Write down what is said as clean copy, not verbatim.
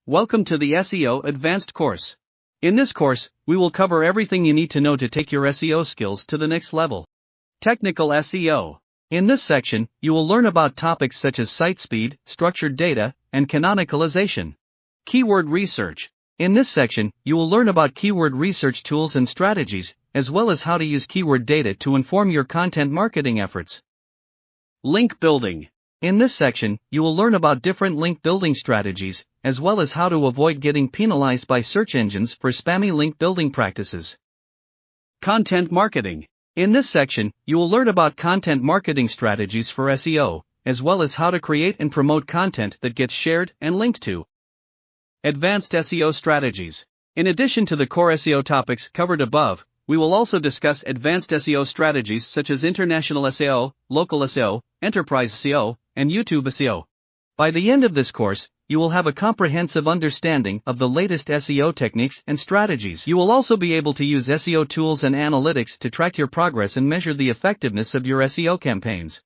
Welcome to the SEO Advanced course. In this course, we will cover everything you need to know to take your SEO skills to the next level. Technical SEO. In this section, you will learn about topics such as site speed, structured data, and canonicalization. Keyword research. In this section, you will learn about keyword research tools and strategies, as well as how to use keyword data to inform your content marketing efforts. Link building. In this section, you will learn about different link building strategies, as well as how to avoid getting penalized by search engines for spammy link building practices. Content marketing. In this section, you will learn about content marketing strategies for SEO, as well as how to create and promote content that gets shared and linked to. Advanced SEO strategies. In addition to the core SEO topics covered above, we will also discuss advanced SEO strategies such as international SEO, local SEO, enterprise SEO, and YouTube SEO. By the end of this course, you will have a comprehensive understanding of the latest SEO techniques and strategies. You will also be able to use SEO tools and analytics to track your progress and measure the effectiveness of your SEO campaigns.